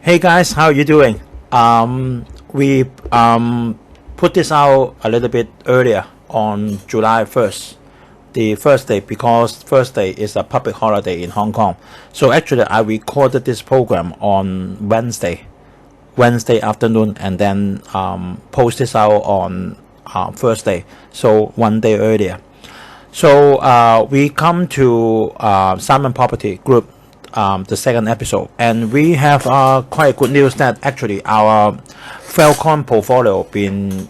Hey guys, how are you doing? We put this out a little bit earlier on July 1st, the first day, because first day is a public holiday in Hong Kong. So actually I recorded this program on Wednesday afternoon, and then post this out on Thursday, so one day earlier. So we come to Simon Property Group, the second episode, and we have quite good news that actually our Falcon portfolio been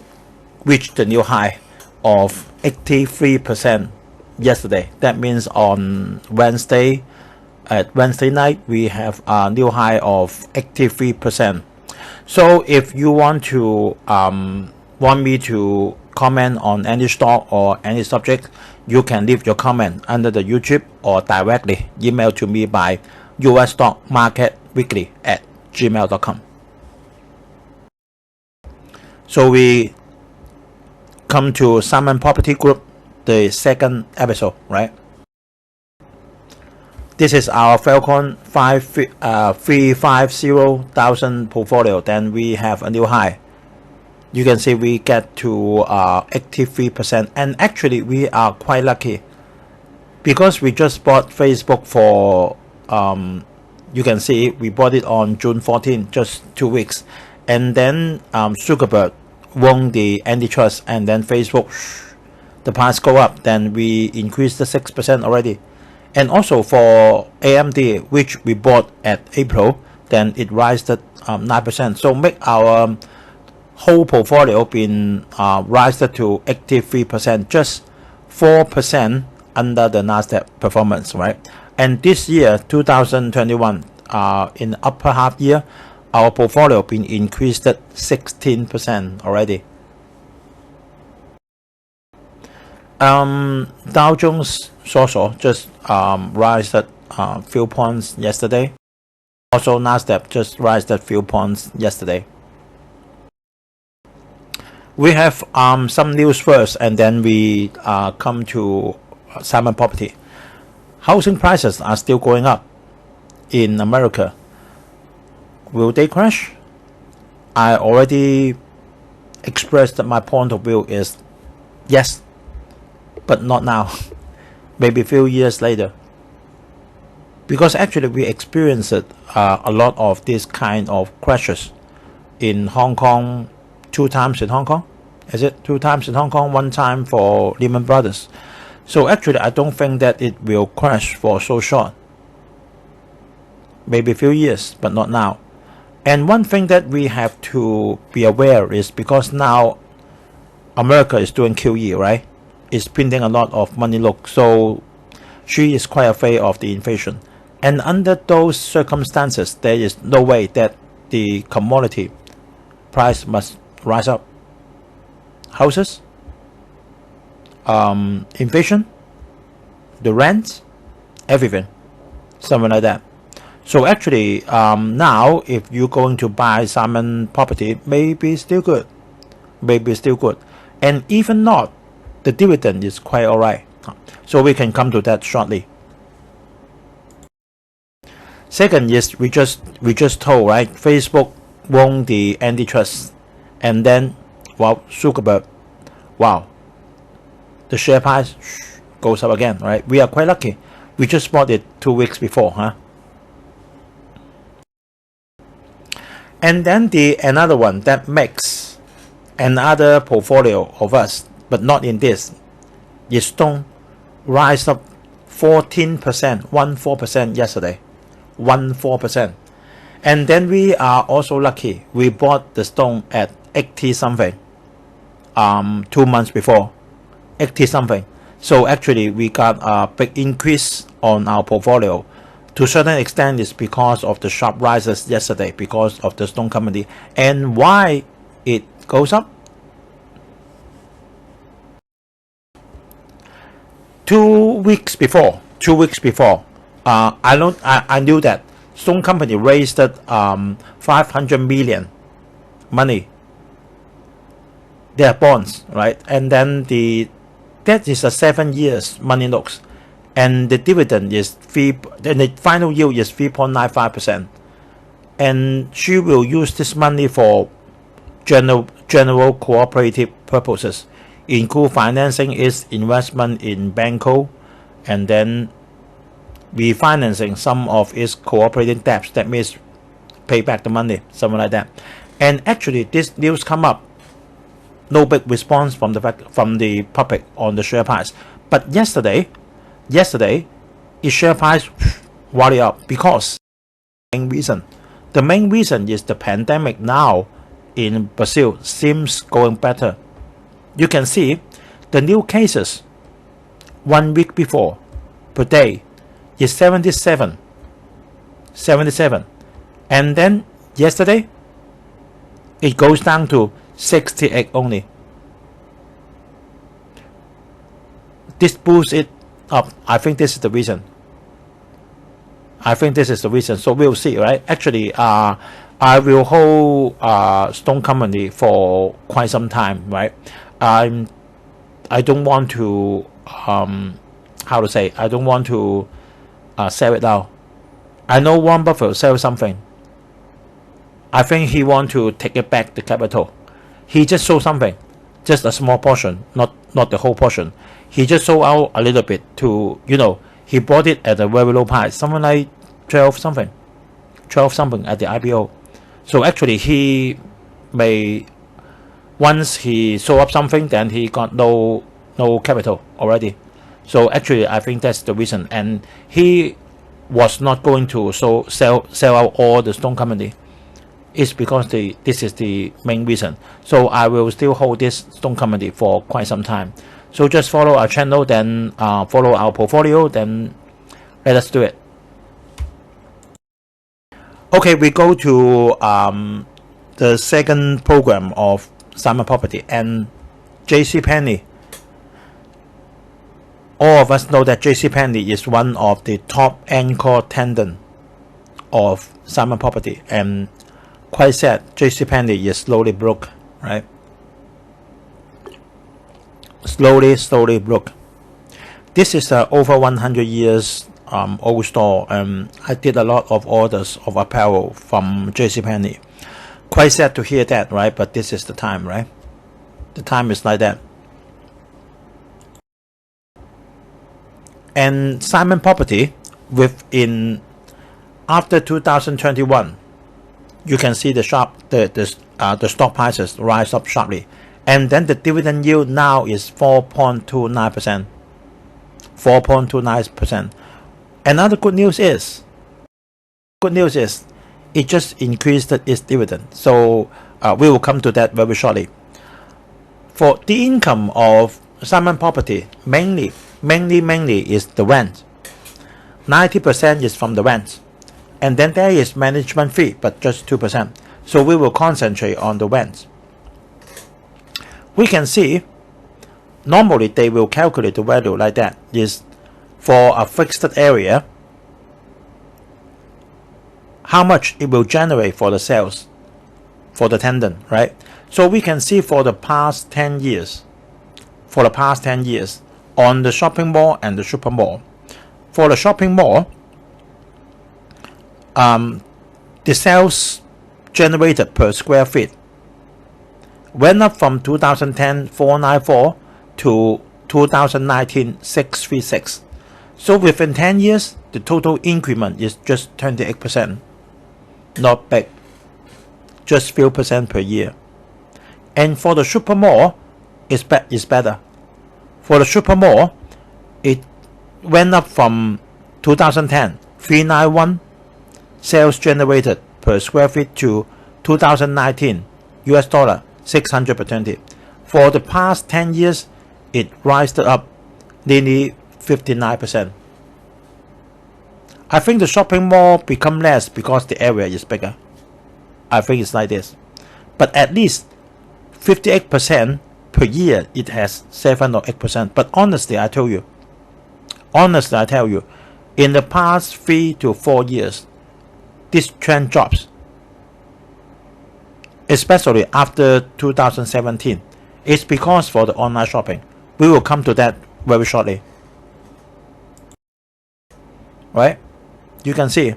reached the new high of 83% yesterday. That means on Wednesday, at Wednesday night, we have a new high of 83%. So if you want me to comment on any stock or any subject, you can leave your comment under the YouTube or directly email to me by usstockmarketweekly@gmail.com. So we come to Simon Property Group, the second episode, right? This is our Falcon 350,000 portfolio. Then we have a new high. You can see we get to 83%, and actually we are quite lucky because we just bought Facebook for you can see we bought it on June 14, just 2 weeks, and then Zuckerberg won the antitrust, and then Facebook, the price go up, then we increased the 6% already. And also for AMD, which we bought at April, then it rise to 9%. So make our whole portfolio been rise to 83%, just 4% under the Nasdaq performance, right? And this year, 2021, in the upper half year, our portfolio been increased at 16% already. Dow Jones just rise at few points yesterday. Also Nasdaq just rise at few points yesterday. We have some news first, and then we come to Simon Property. Housing prices are still going up in America. Will they crash? I already expressed that my point of view is yes, but not now. Maybe a few years later. Because actually we experienced a lot of this kind of crashes in Hong Kong, 2 times in Hong Kong. Is it 2 times in Hong Kong, 1 time for Lehman Brothers? So actually I don't think that it will crash for so short. Maybe a few years, but not now. And one thing that we have to be aware is because now America is doing QE, right? It's printing a lot of money, look, so she is quite afraid of the inflation. And under those circumstances, there is no way that the commodity price must rise up. Houses, inflation, the rent, everything, something like that. So actually, now if you're going to buy Simon Property, maybe still good, and even not, the dividend is quite alright. So we can come to that shortly. Second is we just told, right? Facebook won the antitrust, and then Zuckerberg, the share price goes up again, right? We are quite lucky. We just bought it 2 weeks before, huh? And then another one that makes another portfolio of us, but not in this, is Stone, rise up 14%, 14% yesterday, 14%. And then we are also lucky. We bought the Stone at 80 something, 2 months before, 80 something. So actually we got a big increase on our portfolio. To a certain extent, it's because of the sharp rises yesterday, because of the Stone Company. And why it goes up? 2 weeks before, I knew that Stone Company raised 500 million money, their bonds, right? And then that is a 7 years money notes, and the dividend is the final yield is 3.95%. and she will use this money for general cooperative purposes, include financing its investment in Banco, and then refinancing some of its cooperating debts. That means pay back the money, something like that. And actually, this news come up, no big response from the public on the share price. But yesterday, its share price rally up because the main reason is the pandemic now in Brazil seems going better. You can see the new cases 1 week before per day is 77, and then yesterday it goes down to 68 only. This boosts it up. I think this is the reason. So we'll see, right? Actually, I will hold Stone Company for quite some time, right? I don't want to I don't want to sell it now. I know Warren Buffett will sell something. I think he want to take it back the capital. He just sold something, just a small portion, not the whole portion. He just sold out a little bit to, he bought it at a very low price, something like 12 something at the IPO. So actually he may, once he sold up something, then he got no capital already. So actually I think that's the reason, and he was not going to sell out all the Stone Company. It's because this is the main reason. So I will still hold this Stone Company for quite some time. So just follow our channel, then follow our portfolio, then let us do it. Okay, we go to the second program of Simon Property and JCPenney. All of us know that JCPenney is one of the top anchor tenant of Simon Property, and quite sad, JCPenney is slowly broke, right? Slowly broke. This is over 100 years old store. I did a lot of orders of apparel from JCPenney. Quite sad to hear that, right? But this is the time, right? The time is like that. And Simon Property, after 2021, you can see the stock prices rise up sharply, and then the dividend yield now is 4.29%. 4.29%. Another good news is it just increased its dividend. So we will come to that very shortly. For the income of Simon Property, mainly is the rent. 90% is from the rent, and then there is management fee, but just 2%. So we will concentrate on the rent. We can see normally they will calculate the value like that, is for a fixed area, how much it will generate for the sales for the tenant, right? So we can see for the past 10 years, on the shopping mall and the super mall. For the shopping mall, the sales generated per square feet went up from 2010 494 to 2019 636. So within 10 years, the total increment is just 28%. Not big, just few percent per year. And for the super mall, it's better. For the super mall, it went up from 2010 391 sales generated per square feet to 2019 US dollar 600 per 20. For the past 10 years, it rised up nearly 59%. I think the shopping mall become less because the area is bigger. I think it's like this. But at least 58% per year, it has 7 or 8%. But honestly, I tell you, in the past 3 to 4 years, this trend drops. Especially after 2017. It's because for the online shopping. We will come to that very shortly. Right? You can see.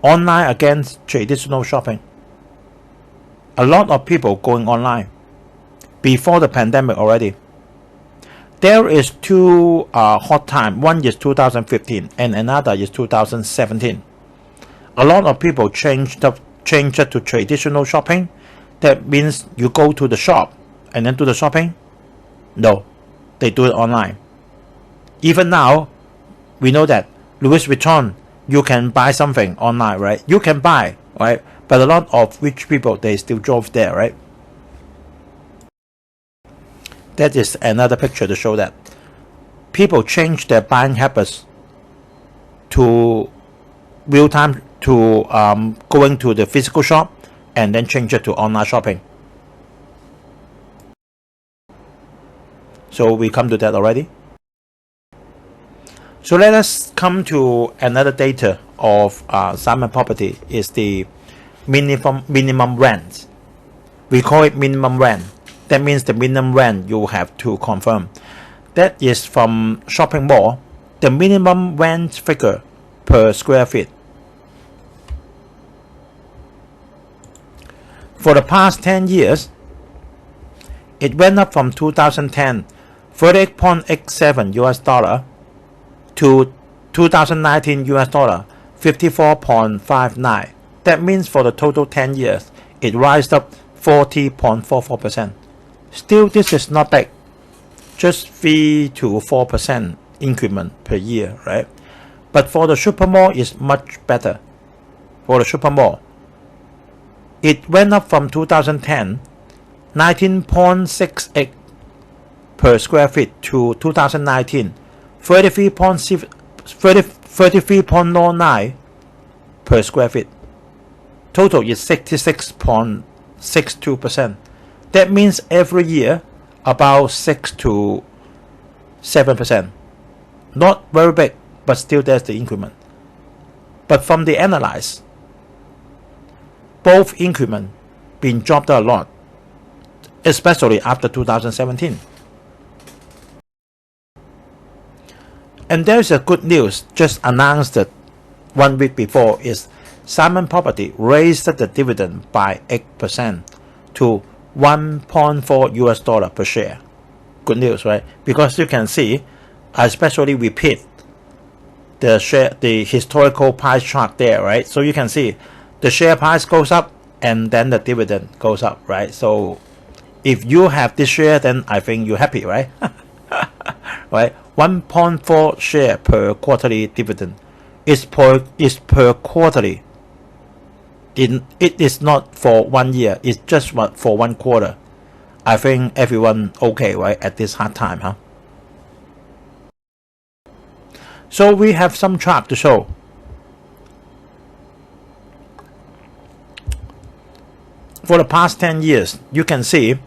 Online against traditional shopping. A lot of people going online before the pandemic already. There is two hot time. One is 2015 and another is 2017. A lot of people changed it to traditional shopping. That means you go to the shop and then do the shopping. No, they do it online. Even now, we know that Louis Vuitton, you can buy something online, right? You can buy, right? But a lot of rich people, they still drove there, right? That is another picture to show that people change their buying habits to real time, to going to the physical shop and then change it to online shopping. So we come to that already. So let us come to another data of Simon Property is the minimum rent. We call it minimum rent. That means the minimum rent you have to confirm. That is from shopping mall. The minimum rent figure per square feet. For the past 10 years, it went up from 2010 $38.87 US dollar to 2019 US dollar 54.59. That means for the total 10 years, it rised up 40.44%. Still, this is not big, just 3 to 4% increment per year, right? But for the supermall, it's much better. For the supermall, it went up from 2010 19.68 per square feet to 2019 33.09 per square feet. Total is 66.62%. That means every year about 6 to 7%. Not very big, but still there's the increment. But from the analyze, both increment been dropped a lot, especially after 2017. And there's a good news just announced that 1 week before is Simon Property raised the dividend by 8% to 1.4 US dollar per share. Good news, right? Because you can see, I especially repeat the historical price chart there, right? So you can see the share price goes up and then the dividend goes up, right? So if you have this share, then I think you're happy, right? Right? 1.4 share per quarterly dividend is per quarterly. It is not for 1 year. It's just for 1 quarter. I think everyone okay, right? At this hard time, huh? So we have some chart to show. For the past 10 years, you can see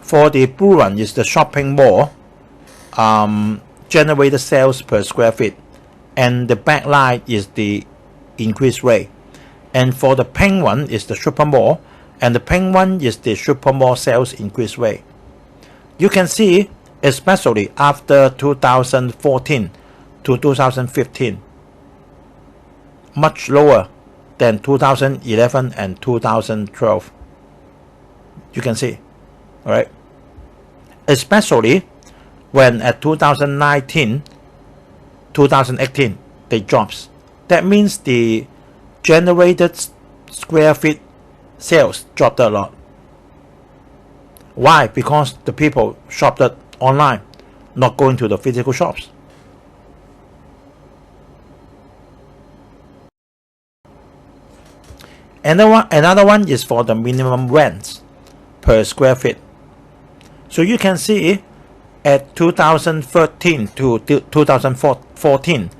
for the blue one is the shopping mall generated sales per square feet, and the back line is the increase rate. And for the pink one is the supermall, and the pink one is the supermall sales increase rate. You can see, especially after 2014 to 2015, much lower than 2011 and 2012. You can see, all right? Especially when at 2019, 2018, they drops. That means the generated square feet sales dropped a lot. Why? Because the people shopped it online, not going to the physical shops. Another one is for the minimum rents per square feet. So you can see at 2013 to 2014,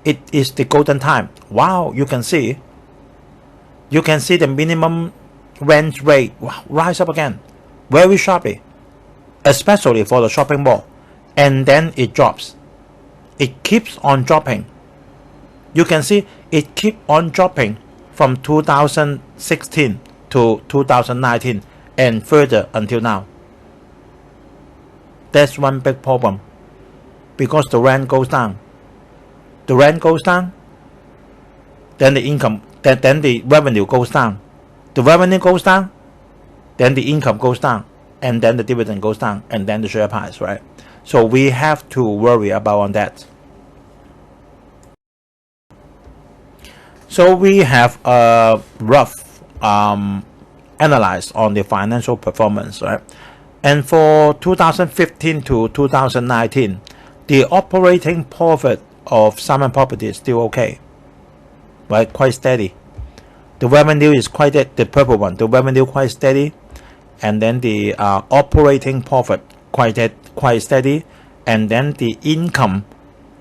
it is the golden time. Wow, you can see the minimum rent rate rise up again very sharply, especially for the shopping mall, and then it drops. It keeps on dropping. You can see it keep on dropping from 2016 to 2019 and further until now. That's one big problem, because the rent goes down. The rent goes down, then the income, then the revenue goes down. The revenue goes down, then the income goes down, and then the dividend goes down, and then the share price, right? So we have to worry about on that. So we have a rough analyze on the financial performance, right? And for 2015 to 2019, the operating profit of Simon Property is still okay, right? Quite steady. The revenue is quite the purple one. The revenue quite steady, and then the operating profit quite steady, and then the income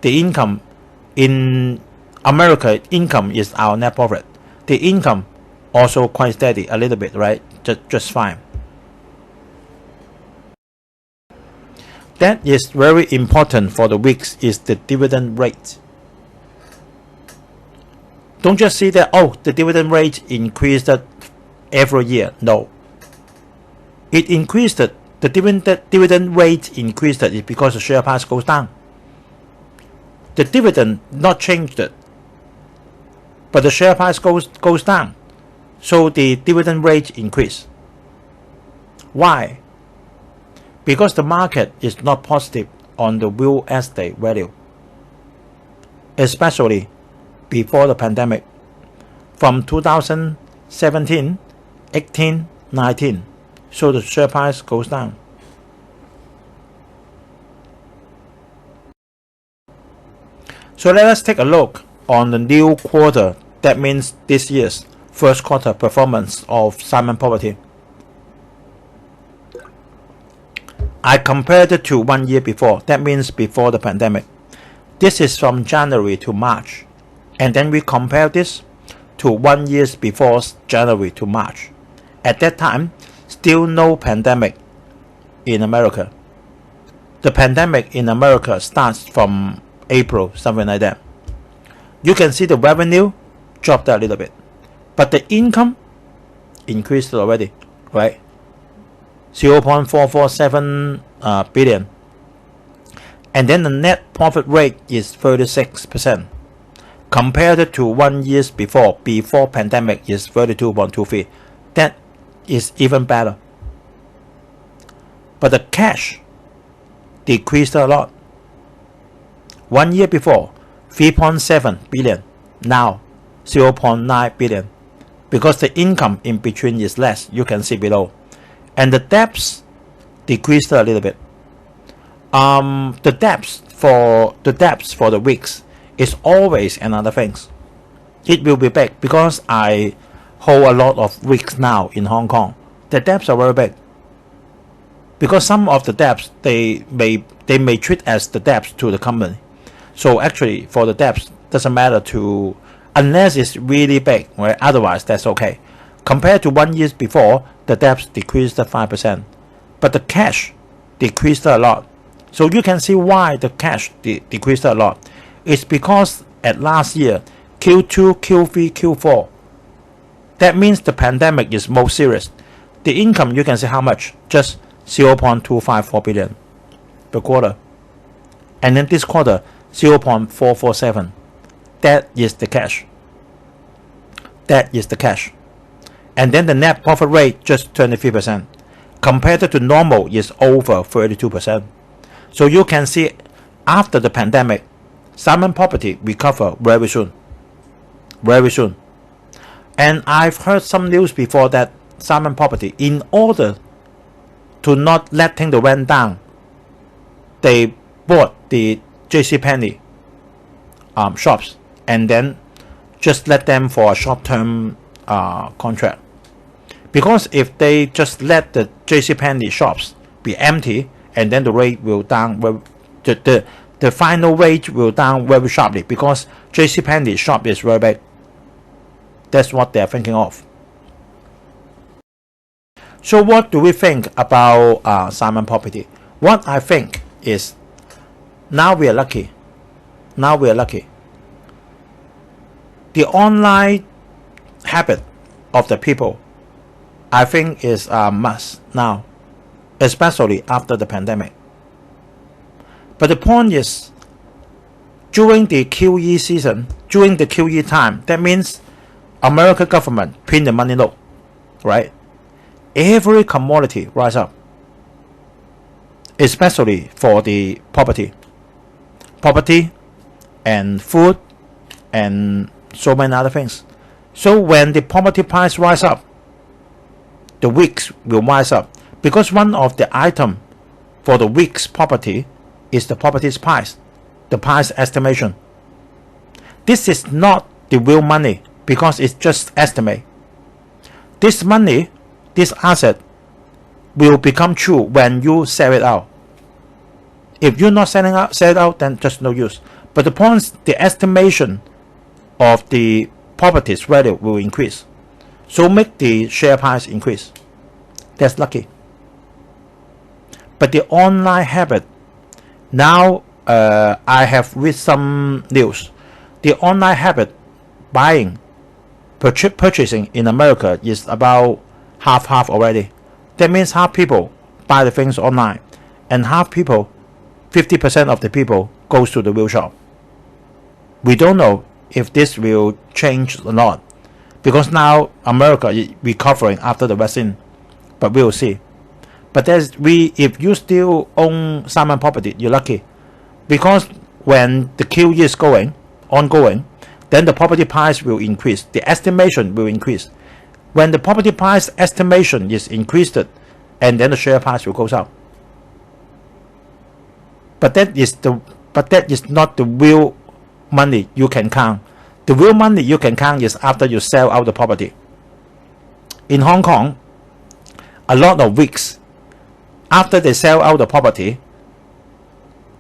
in America, income is our net profit. The income also quite steady a little bit, right? Just fine. That is very important for the weeks is the dividend rate. Don't just see that, oh, the dividend rate increased every year. No. It increased, the dividend rate increased is because the share price goes down. The dividend not changed, but the share price goes down. So the dividend rate increase. Why? Because the market is not positive on the real estate value, especially before the pandemic. From 2017, 18, 19, so the share price goes down. So let us take a look on the new quarter. That means this year's first quarter performance of Simon Property. I compared it to 1 year before. That means before the pandemic. This is from January to March. And then we compare this to 1 year before January to March. At that time, still no pandemic in America. The pandemic in America starts from April, something like that. You can see the revenue dropped a little bit, but the income increased already, right? 0.447 billion. And then the net profit rate is 36%. Compared to 1 year before pandemic is 32.23. That is even better. But the cash decreased a lot. 1 year before, 3.7 billion. Now, 0.9 billion. Because the income in between is less, you can see below. And the debts decreased a little bit. The debts for the weeks is always another thing. It will be big because I hold a lot of weeks now in Hong Kong. The debts are very big. Because some of the debts they may treat as the debts to the company. So actually for the debts doesn't matter to unless it's really big, right? Otherwise that's okay. Compared to 1 year before, the debts decreased 5%, but the cash decreased a lot. So you can see why the cash decreased a lot. It's because at last year, Q2, Q3, Q4, that means the pandemic is most serious. The income, you can see how much? Just 0.254 billion per quarter. And then this quarter, 0.447. That is the cash. That is the cash. And then the net profit rate just 23%. Compared to normal is over 32%. So you can see after the pandemic, Simon Property recover very soon. Very soon. And I've heard some news before that Simon Property, in order to not letting the rent down, they bought the JCPenney shops and then just let them for a short-term contract. Because if they just let the JCPenney shops be empty and then the rate will down, the final rate will down very sharply because JCPenney shop is very big. That's what they're thinking of. So what do we think about Simon Property? What I think is now we are lucky. Now we are lucky. The online habit of the people, I think, is a must now, especially after the pandemic. But the point is, during the QE season, during the QE time, that means American government print the money note, right? Every commodity rise up, especially for the property and food and so many other things. So when the property price rise up, the weeks will rise up, because one of the item for the week's property is the property's price, the price estimation. This is not the real money because it's just estimate. This money, this asset will become true when you sell it out. If you're not sell it out, then just no use. But the point is, the estimation of the property's value will increase, so make the share price increase. That's lucky. But the online habit, now I have read some news. The online habit buying, purchasing in America is about half already. That means half people buy the things online, and half people, 50% of the people, goes to the real shop. We don't know if this will change or not, because now America is recovering after the vaccine, but we will see. But if you still own Simon property, you're lucky, because when the QE is ongoing, then the property price will increase, the estimation will increase. When the property price estimation is increased, and then the share price will go up. But that is not the real money you can count. The real money you can count is after you sell out the property. In Hong Kong, a lot of weeks after they sell out the property,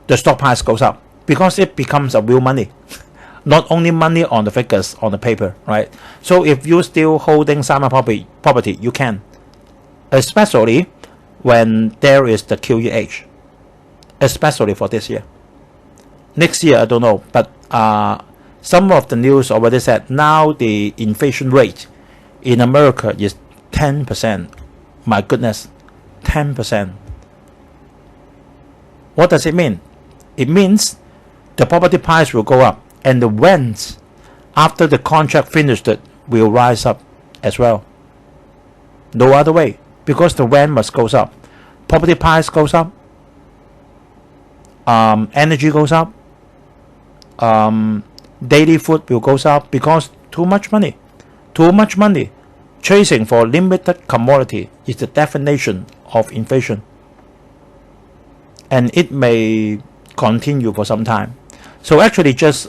the stock price goes up, because it becomes a real money. Not only money on the figures on the paper, right? So if you're still holding Simon property, you can, especially when there is the QE, especially for this year. Next year, I don't know, but some of the news already said now the inflation rate in America is 10%. My goodness, 10%. What does it mean? It means the property price will go up, and the rents after the contract finished will rise up as well. No other way, because the rent must goes up, property price goes up, energy goes up, daily food will goes up, because too much money chasing for limited commodity is the definition of inflation, and it may continue for some time. So actually just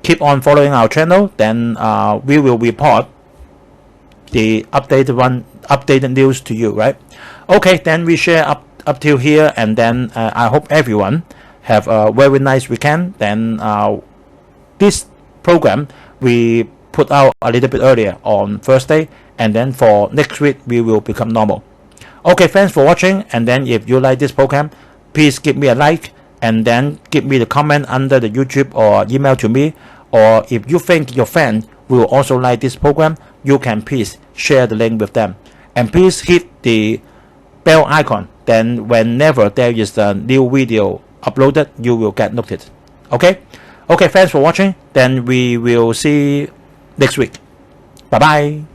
keep on following our channel, then we will report the updated news to you, right? Okay, then we share up till here, and then I hope everyone have a very nice weekend. Then this program we put out a little bit earlier on Thursday, and then for next week we will become normal. Okay, thanks for watching, and then if you like this program, please give me a like, and then give me the comment under the YouTube or email to me. Or if you think your friend will also like this program, you can please share the link with them, and please hit the bell icon, then whenever there is a new video uploaded, you will get notified. Okay, thanks for watching, then we will see next week. Bye bye.